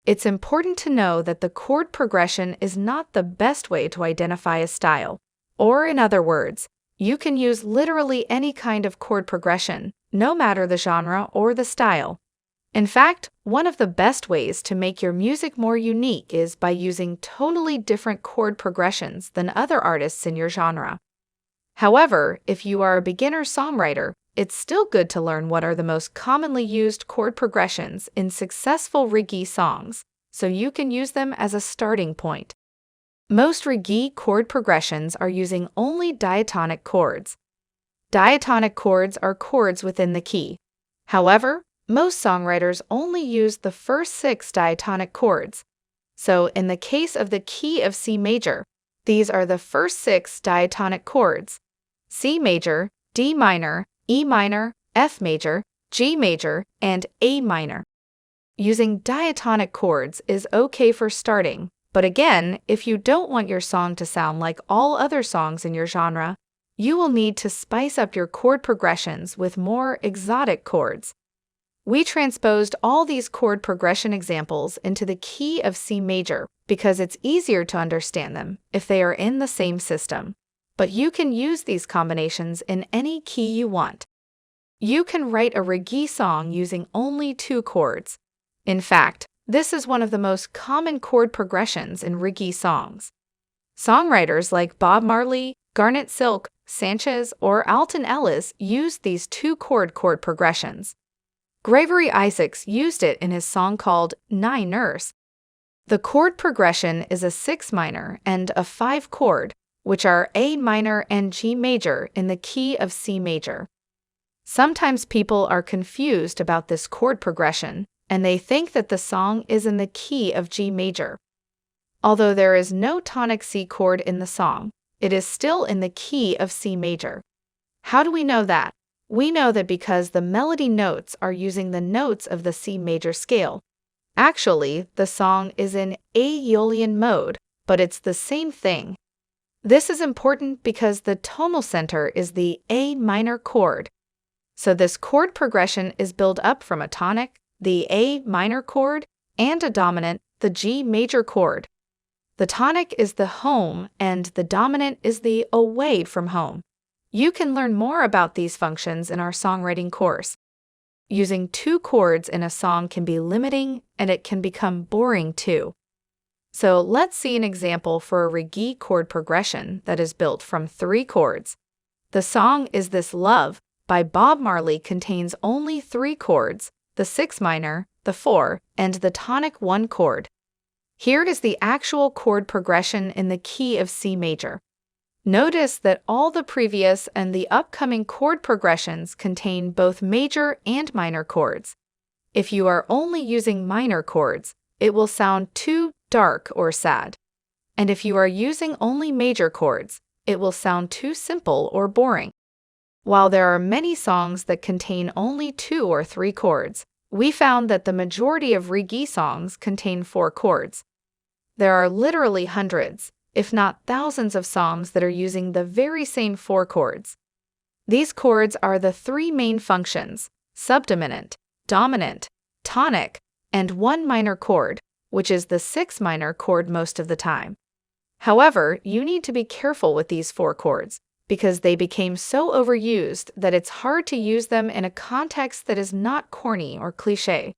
It's important to know that the chord progression is not the best way to identify a style. Or in other words, you can use literally any kind of chord progression, no matter the genre or the style. In fact, one of the best ways to make your music more unique is by using totally different chord progressions than other artists in your genre. However, if you are a beginner songwriter, it's still good to learn what are the most commonly used chord progressions in successful reggae songs, so you can use them as a starting point. Most reggae chord progressions are using only diatonic chords. Diatonic chords are chords within the key. However, most songwriters only use the first 6 diatonic chords. So, in the case of the key of C major, these are the first 6 diatonic chords: C major, D minor, E minor, F major, G major, and A minor. Using diatonic chords is okay for starting, but again, if you don't want your song to sound like all other songs in your genre, you will need to spice up your chord progressions with more exotic chords. We transposed all these chord progression examples into the key of C major because it's easier to understand them if they are in the same system. But you can use these combinations in any key you want. You can write a reggae song using only 2 chords. In fact, this is one of the most common chord progressions in reggae songs. Songwriters like Bob Marley, Garnet Silk, Sanchez, or Alton Ellis used these 2-chord chord progressions. Gregory Isaacs used it in his song called Night Nurse. The chord progression is a 6 minor and a 5 chord, which are A minor and G major in the key of C major. Sometimes people are confused about this chord progression, and they think that the song is in the key of G major. Although there is no tonic C chord in the song, it is still in the key of C major. How do we know that? We know that because the melody notes are using the notes of the C major scale. Actually, the song is in Aeolian mode, but it's the same thing. This is important because the tonal center is the A minor chord. So this chord progression is built up from a tonic, the A minor chord, and a dominant, the G major chord. The tonic is the home and the dominant is the away from home. You can learn more about these functions in our songwriting course. Using 2 chords in a song can be limiting and it can become boring too. So let's see an example for a reggae chord progression that is built from 3 chords. The song Is This Love by Bob Marley contains only 3 chords, the 6 minor, the 4, and the tonic 1 chord. Here is the actual chord progression in the key of C major. Notice that all the previous and the upcoming chord progressions contain both major and minor chords. If you are only using minor chords, it will sound too dark or sad. And if you are using only major chords, it will sound too simple or boring. While there are many songs that contain only 2 or 3 chords, we found that the majority of reggae songs contain 4 chords. There are literally hundreds, if not thousands of songs that are using the very same 4 chords. These chords are the 3 main functions: subdominant, dominant, tonic, and 1 minor chord, which is the 6 minor chord most of the time. However, you need to be careful with these 4 chords, because they became so overused that it's hard to use them in a context that is not corny or cliché.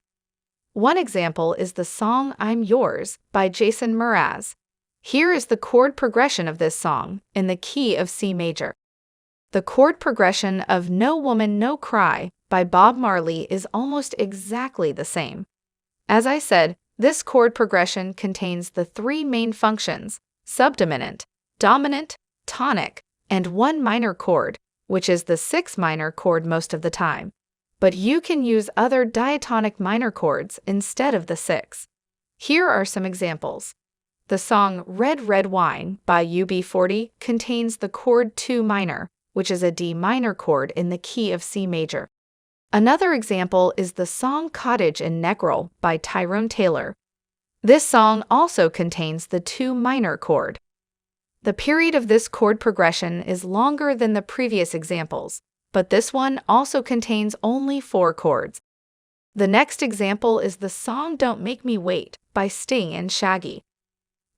One example is the song I'm Yours by Jason Mraz. Here is the chord progression of this song in the key of C major. The chord progression of No Woman No Cry by Bob Marley is almost exactly the same. As I said, this chord progression contains the 3 main functions: subdominant, dominant, tonic, and 1 minor chord, which is the 6 minor chord most of the time. But you can use other diatonic minor chords instead of the 6. Here are some examples. The song Red Red Wine by UB40 contains the chord 2 minor, which is a D minor chord in the key of C major. Another example is the song Cottage in Negril by Tyrone Taylor. This song also contains the 2 minor chord. The period of this chord progression is longer than the previous examples, but this one also contains only 4 chords. The next example is the song Don't Make Me Wait by Sting and Shaggy.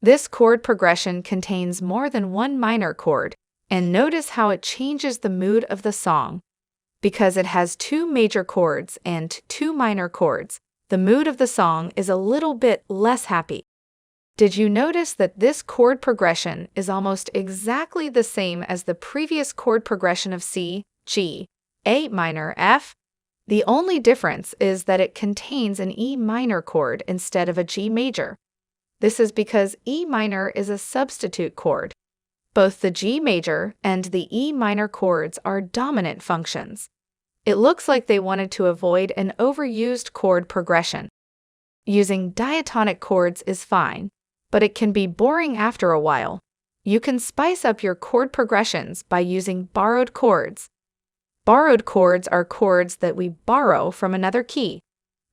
This chord progression contains more than one minor chord, and notice how it changes the mood of the song. Because it has two major chords and two minor chords, the mood of the song is a little bit less happy. Did you notice that this chord progression is almost exactly the same as the previous chord progression of C, G, A minor, F? The only difference is that it contains an E minor chord instead of a G major. This is because E minor is a substitute chord. Both the G major and the E minor chords are dominant functions. It looks like they wanted to avoid an overused chord progression. Using diatonic chords is fine, but it can be boring after a while. You can spice up your chord progressions by using borrowed chords. Borrowed chords are chords that we borrow from another key.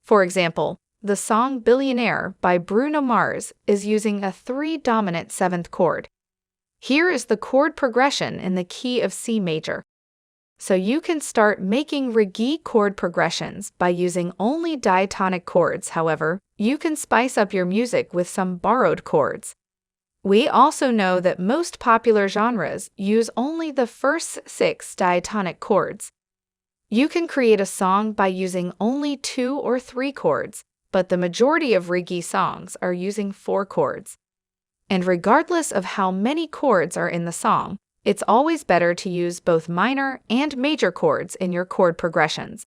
For example, the song Billionaire by Bruno Mars is using a 3-dominant 7th chord. Here is the chord progression in the key of C major. So you can start making reggae chord progressions by using only diatonic chords. However, you can spice up your music with some borrowed chords. We also know that most popular genres use only the first 6 diatonic chords. You can create a song by using only 2 or 3 chords, but the majority of reggae songs are using 4 chords. And regardless of how many chords are in the song, it's always better to use both minor and major chords in your chord progressions.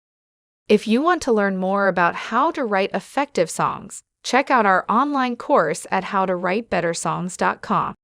If you want to learn more about how to write effective songs, check out our online course at howtowritebettersongs.com.